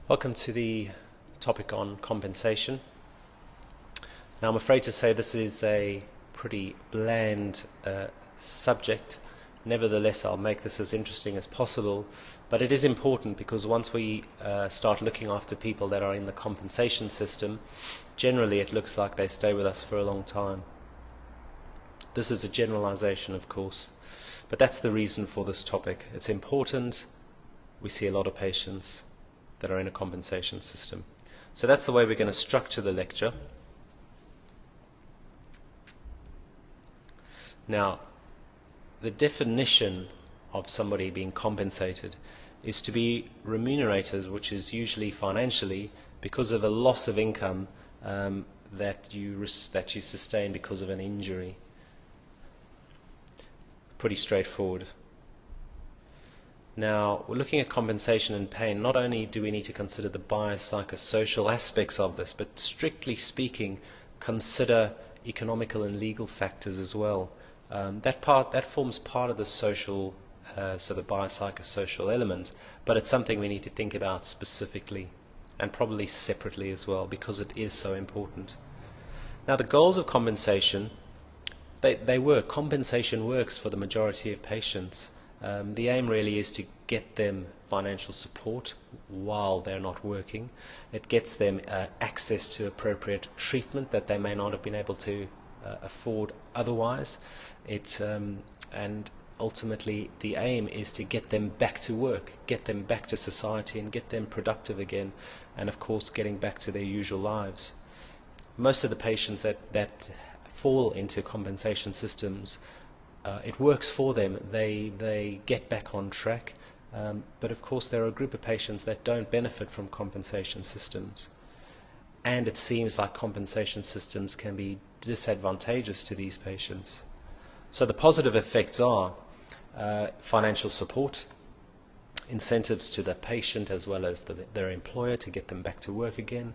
Welcome to the topic on compensation. Now, I'm afraid to say this is a pretty bland subject. Nevertheless, I'll make this as interesting as possible, but it is important because once we start looking after people that are in the compensation system, generally it looks like they stay with us for a long time. This is a generalization, of course, but that's the reason for this topic. It's important. We see a lot of patients that are in a compensation system. So that's the way we're going to structure the lecture. Now, the definition of somebody being compensated is to be remunerated, which is usually financially, because of a loss of income that you sustain because of an injury. Pretty straightforward. Now, we're looking at compensation and pain. Not only do we need to consider the biopsychosocial aspects of this, but strictly speaking, consider economical and legal factors as well. That forms part of the social, so the biopsychosocial element, but it's something we need to think about specifically and probably separately as well, because it is so important. Now, the goals of compensation, they work. Compensation works for the majority of patients. The aim really is to get them financial support while they're not working. It gets them access to appropriate treatment that they may not have been able to afford otherwise. And ultimately the aim is to get them back to work, get them back to society and get them productive again, and of course getting back to their usual lives. Most of the patients that fall into compensation systems, it works for them. They get back on track, but of course there are a group of patients that don't benefit from compensation systems, and it seems like compensation systems can be disadvantageous to these patients. So the positive effects are financial support, incentives to the patient as well as their employer to get them back to work again,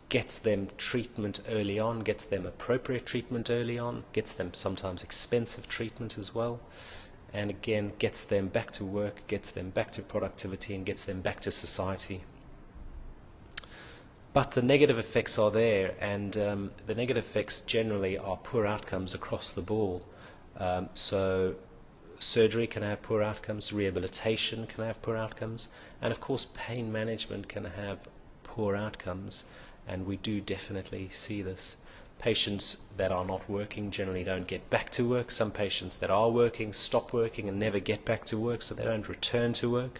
gets them treatment early on, gets them appropriate treatment early on, gets them sometimes expensive treatment as well, and again gets them back to work, gets them back to productivity, and gets them back to society. But the negative effects are there, and the negative effects generally are poor outcomes across the board. So surgery can have poor outcomes, rehabilitation can have poor outcomes, and of course pain management can have poor outcomes, and we do definitely see this. Patients that are not working generally don't get back to work. Some patients that are working stop working and never get back to work, so they don't return to work.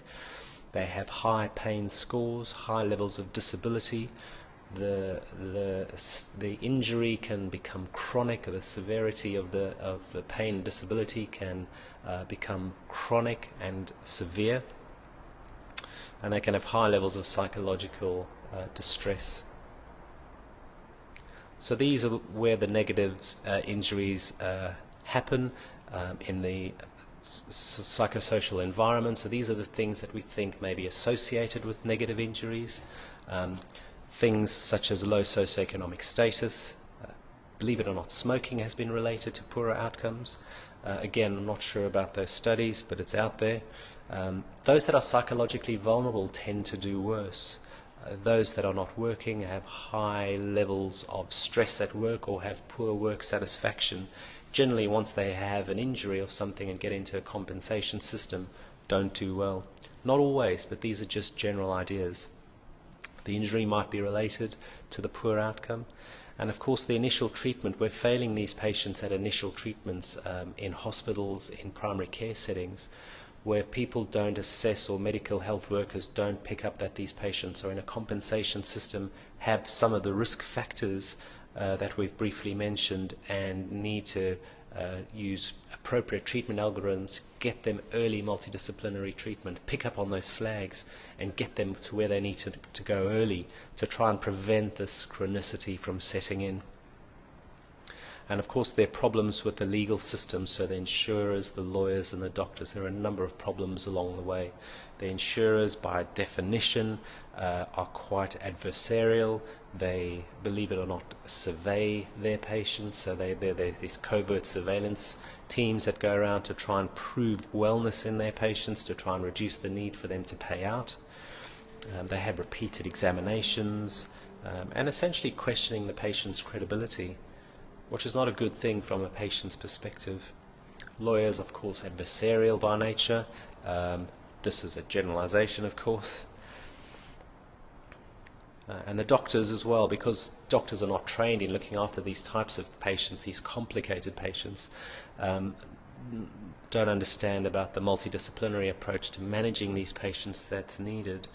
They have high pain scores, high levels of disability. The injury can become chronic. The severity of the pain and disability can become chronic and severe, and they can have high levels of psychological distress. So these are where the negative injuries happen in the psychosocial environment. So these are the things that we think may be associated with negative injuries. Things such as low socioeconomic status. Believe it or not, smoking has been related to poorer outcomes. Again, I'm not sure about those studies, but it's out there. Those that are psychologically vulnerable tend to do worse. Those that are not working have high levels of stress at work or have poor work satisfaction. Generally, once they have an injury or something and get into a compensation system, don't do well. Not always, but these are just general ideas. The injury might be related to the poor outcome. And of course the initial treatment, we're failing these patients at initial treatments in hospitals, in primary care settings, where people don't assess, or medical health workers don't pick up that these patients are in a compensation system, have some of the risk factors that we've briefly mentioned, and need to use appropriate treatment algorithms, get them early multidisciplinary treatment, pick up on those flags and get them to where they need to go early to try and prevent this chronicity from setting in. And of course there are problems with the legal system, so the insurers, the lawyers and the doctors, there are a number of problems along the way. The insurers by definition are quite adversarial. They, believe it or not, survey their patients, so they're these covert surveillance teams that go around to try and prove wellness in their patients, to try and reduce the need for them to pay out. They have repeated examinations and essentially questioning the patient's credibility, which is not a good thing from a patient's perspective. Lawyers, of course, adversarial by nature. This is a generalization, of course. And the doctors as well, because doctors are not trained in looking after these types of patients, these complicated patients, don't understand about the multidisciplinary approach to managing these patients that's needed.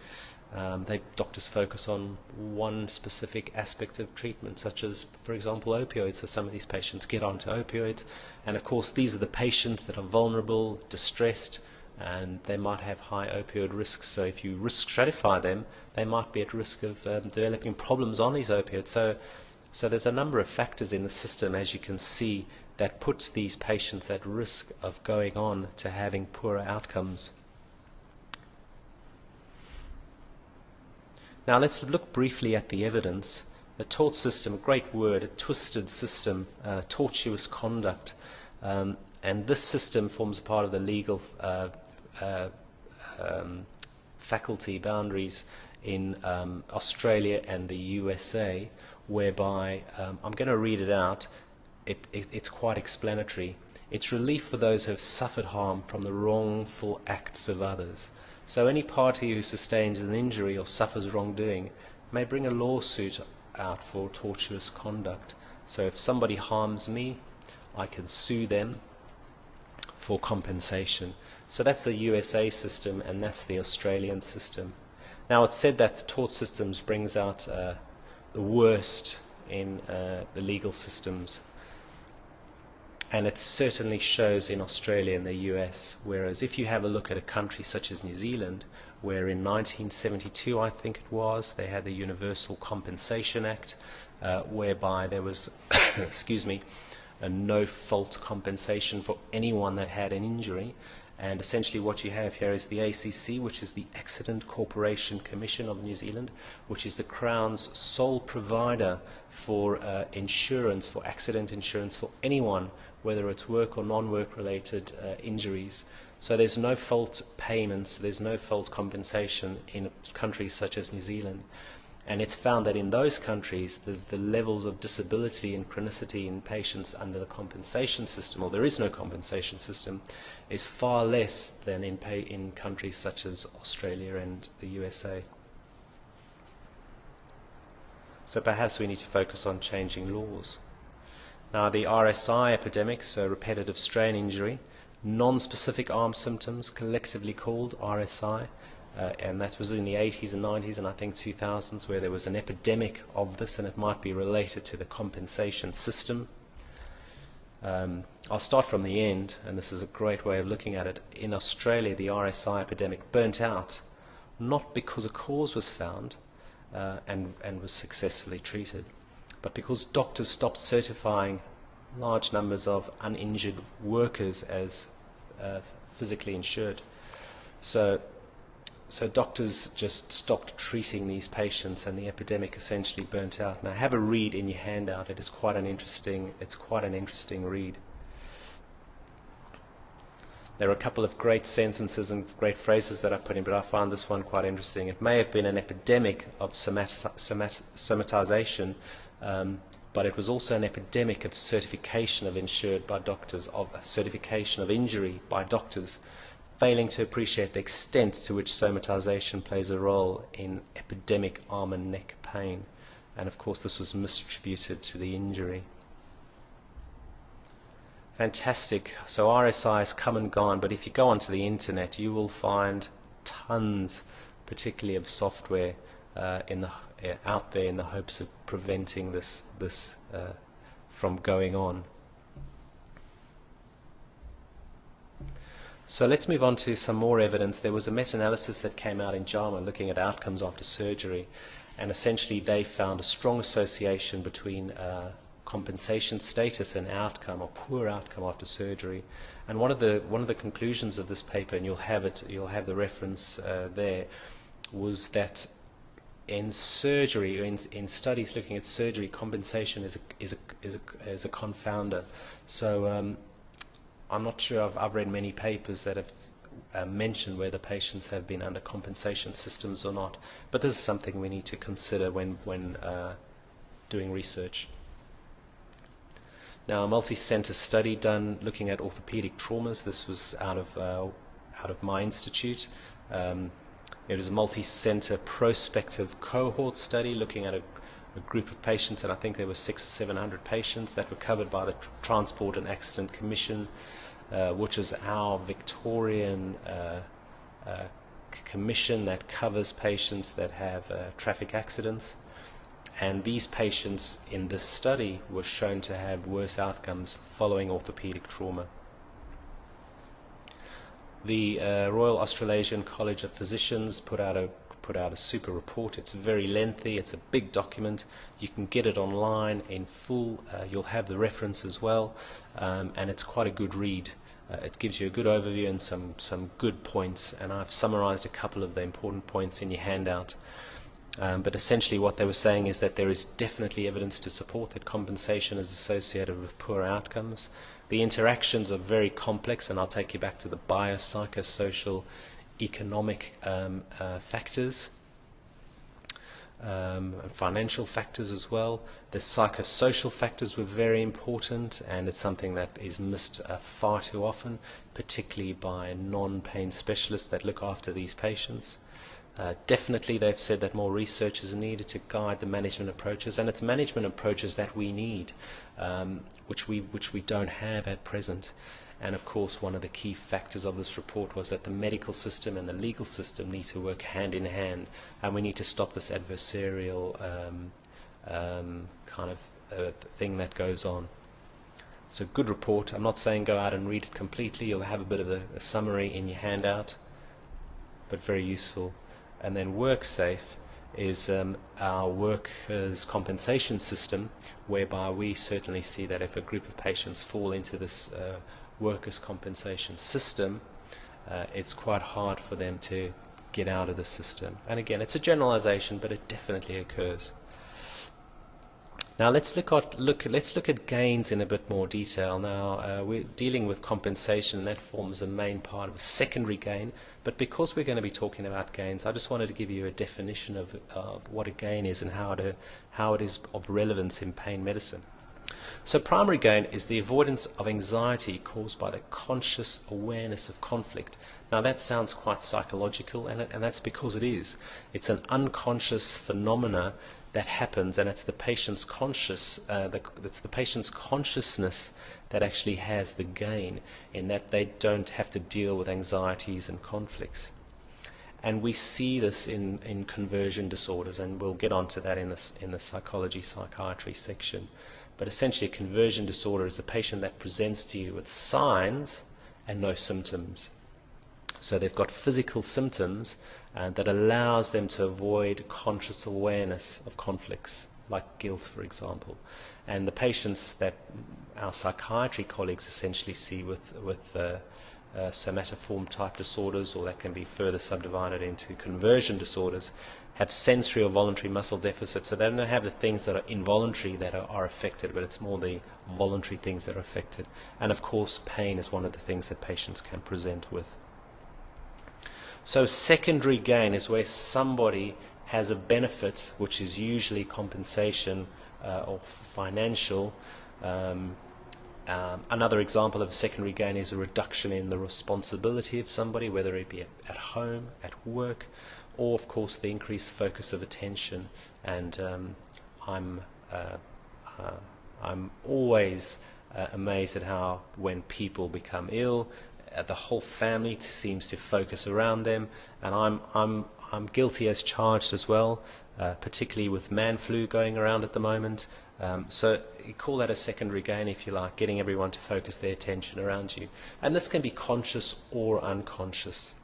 Doctors focus on one specific aspect of treatment, such as, for example, opioids. So some of these patients get onto opioids, and of course these are the patients that are vulnerable, distressed, and they might have high opioid risks. So if you risk stratify them, they might be at risk of developing problems on these opioids. So there's a number of factors in the system, as you can see, that puts these patients at risk of going on to having poorer outcomes. Now let's look briefly at the evidence. The tort system, a great word, a twisted system, tortuous conduct, and this system forms a part of the legal faculty boundaries in Australia and the USA, whereby, I'm going to read it out, it's quite explanatory. It's relief for those who have suffered harm from the wrongful acts of others. So any party who sustains an injury or suffers wrongdoing may bring a lawsuit out for tortuous conduct. So if somebody harms me, I can sue them for compensation. So that's the USA system, and that's the Australian system. Now it's said that the tort systems brings out the worst in the legal systems, and it certainly shows in Australia and the US, whereas if you have a look at a country such as New Zealand, where in 1972, I think it was, they had the Universal Compensation Act, whereby there was, excuse me, a no-fault compensation for anyone that had an injury. And essentially what you have here is the ACC, which is the Accident Corporation Commission of New Zealand, which is the Crown's sole provider for insurance, for accident insurance for anyone, whether it's work or non-work related injuries. So there's no fault payments, there's no fault compensation in countries such as New Zealand. And it's found that in those countries, the levels of disability and chronicity in patients under the compensation system, or there is no compensation system, is far less than in countries such as Australia and the USA. So perhaps we need to focus on changing laws. Now the RSI epidemic, so repetitive strain injury, non-specific arm symptoms, collectively called RSI, and that was in the 80s and 90s and I think 2000s, where there was an epidemic of this, and it might be related to the compensation system. I'll start from the end, and this is a great way of looking at it. In Australia, the RSI epidemic burnt out, not because a cause was found and was successfully treated, but because doctors stopped certifying large numbers of uninjured workers as physically insured. So doctors just stopped treating these patients, and the epidemic essentially burnt out. Now have a read in your handout. It's quite an interesting read. There are a couple of great sentences and great phrases that I put in, but I found this one quite interesting. It may have been an epidemic of somatization, but it was also an epidemic of certification of injury by doctors, failing to appreciate the extent to which somatization plays a role in epidemic arm and neck pain. And of course this was misattributed to the injury. Fantastic. So RSI has come and gone, but if you go onto the internet you will find tons, particularly of software out there in the hopes of preventing this from going on. So let's move on to some more evidence. There was a meta-analysis that came out in JAMA looking at outcomes after surgery, and essentially they found a strong association between compensation status and outcome, or poor outcome after surgery. And one of the conclusions of this paper, and you'll have the reference there, was that in surgery, in studies looking at surgery, compensation is a confounder. So I'm not sure I've read many papers that have mention whether patients have been under compensation systems or not, but this is something we need to consider when doing research. Now, a multi-center study done looking at orthopedic traumas. This was out of my institute. It was a multi-center prospective cohort study looking at a group of patients, and I think there were 600 or 700 patients that were covered by the Transport and Accident Commission, which is our Victorian commission that covers patients that have traffic accidents. And these patients in this study were shown to have worse outcomes following orthopedic trauma. The Royal Australasian College of Physicians put out a super report. It's very lengthy. It's a big document. You can get it online in full. You'll have the reference as well, and it's quite a good read. It gives you a good overview and some good points, and I've summarized a couple of the important points in your handout. But essentially what they were saying is that there is definitely evidence to support that compensation is associated with poor outcomes. The interactions are very complex, and I'll take you back to the biopsychosocial economic factors, financial factors as well. The psychosocial factors were very important, and it's something that is missed far too often, particularly by non-pain specialists that look after these patients. Definitely they've said that more research is needed to guide the management approaches, and it's management approaches that we need, which we don't have at present. And of course one of the key factors of this report was that the medical system and the legal system need to work hand in hand, and we need to stop this adversarial kind of thing that goes on. So good report. I'm not saying go out and read it completely. You'll have a bit of a summary in your handout, but very useful. And then WorkSafe is our workers' compensation system, whereby we certainly see that if a group of patients fall into this workers' compensation system, it's quite hard for them to get out of the system. And again, it's a generalization, but it definitely occurs. Now let's look at gains in a bit more detail. Now we're dealing with compensation, and that forms a main part of a secondary gain. But because we're going to be talking about gains, I just wanted to give you a definition of what a gain is and how it is of relevance in pain medicine. So primary gain is the avoidance of anxiety caused by the conscious awareness of conflict. Now that sounds quite psychological, and that's because it is. It's an unconscious phenomena that happens, and it's the patient's it's the patient's consciousness that actually has the gain, in that they don't have to deal with anxieties and conflicts. And we see this in conversion disorders, and we'll get onto that in the psychiatry section. But essentially a conversion disorder is a patient that presents to you with signs and no symptoms. So they've got physical symptoms that allows them to avoid conscious awareness of conflicts, like guilt, for example. And the patients that our psychiatry colleagues essentially see with somatoform type disorders, or that can be further subdivided into conversion disorders, have sensory or voluntary muscle deficits. So they don't have the things that are involuntary that are affected, but it's more the voluntary things that are affected. And of course pain is one of the things that patients can present with. So secondary gain is where somebody has a benefit, which is usually compensation or financial. Another example of a secondary gain is a reduction in the responsibility of somebody, whether it be at home, at work, or of course the increased focus of attention. And I'm always amazed at how when people become ill, the whole family seems to focus around them, and I'm guilty as charged as well, particularly with man flu going around at the moment. So you call that a secondary gain, if you like, getting everyone to focus their attention around you. And this can be conscious or unconscious.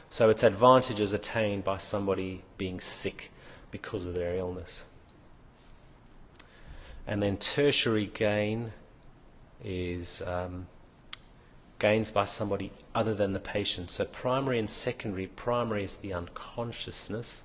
So it's advantages attained by somebody being sick because of their illness. And then tertiary gain is gains by somebody other than the patient. So primary and secondary. Primary is the unconsciousness,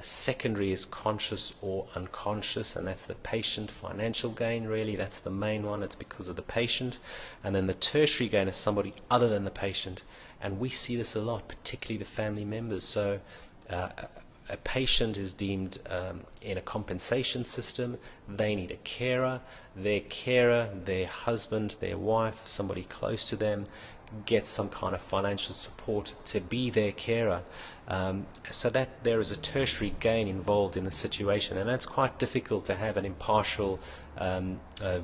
Secondary is conscious or unconscious, and that's the patient financial gain, really. That's the main one. It's because of the patient. And then the tertiary gain is somebody other than the patient. And we see this a lot, particularly the family members. So a patient is deemed in a compensation system. They need a carer. Their carer, their husband, their wife, somebody close to them, get some kind of financial support to be their carer, so that there is a tertiary gain involved in the situation, and that's quite difficult to have an impartial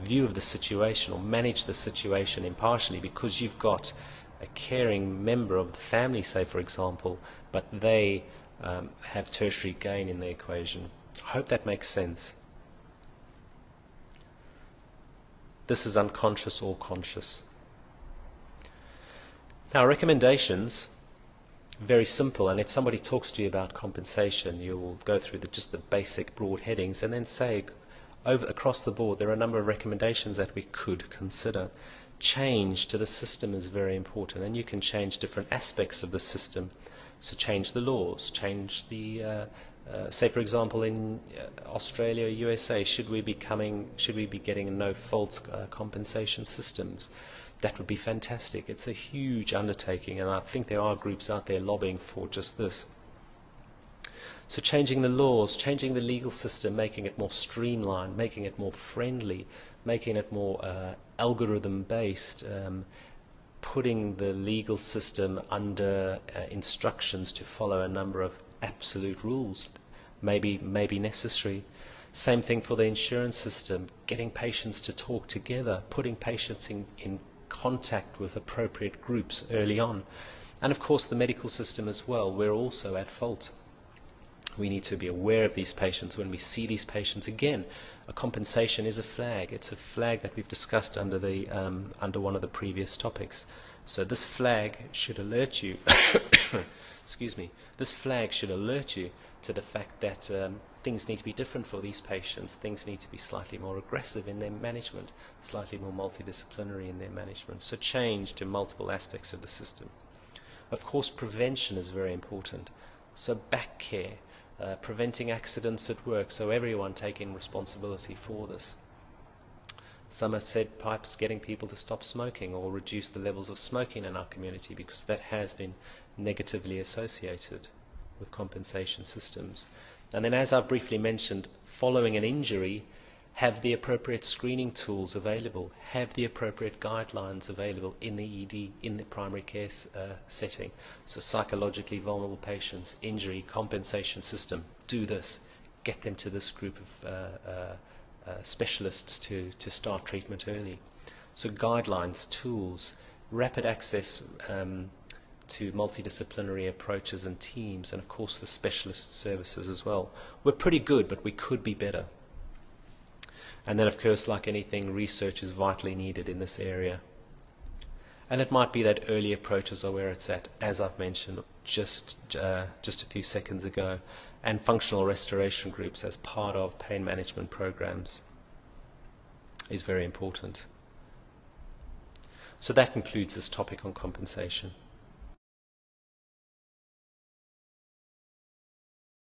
view of the situation or manage the situation impartially, because you've got a caring member of the family, say for example, but they have tertiary gain in the equation. I hope that makes sense. This is unconscious or conscious. Now, recommendations, very simple, and if somebody talks to you about compensation, you'll go through just the basic broad headings and then say, across the board, there are a number of recommendations that we could consider. Change to the system is very important, and you can change different aspects of the system. So change the laws, change the, say for example in Australia, USA, should we be getting no-fault compensation systems? That would be fantastic. It's a huge undertaking, and I think there are groups out there lobbying for just this. So changing the laws, changing the legal system, making it more streamlined, making it more friendly, making it more algorithm-based, putting the legal system under instructions to follow a number of absolute rules may be necessary. Same thing for the insurance system, getting patients to talk together, putting patients in contact with appropriate groups early on. And of course the medical system as well, we're also at fault. We need to be aware of these patients when we see these patients. Again, a compensation is a flag. It's a flag that we've discussed under one of the previous topics. So this flag should alert you excuse me, this flag should alert you to the fact that things need to be different for these patients. Things need to be slightly more aggressive in their management, slightly more multidisciplinary in their management. So change to multiple aspects of the system. Of course, prevention is very important. So back care, preventing accidents at work, so everyone taking responsibility for this. Some have said perhaps getting people to stop smoking or reduce the levels of smoking in our community, because that has been negatively associated with compensation systems. And then, as I've briefly mentioned, following an injury, have the appropriate screening tools available, have the appropriate guidelines available in the ED, in the primary care setting. So psychologically vulnerable patients, injury, compensation system, do this, get them to this group of specialists to start treatment early. So guidelines, tools, rapid access to multidisciplinary approaches and teams, and of course the specialist services as well. We're pretty good, but we could be better. And then, of course, like anything, research is vitally needed in this area. And it might be that early approaches are where it's at, as I've mentioned just a few seconds ago, and functional restoration groups as part of pain management programs is very important. So that concludes this topic on compensation.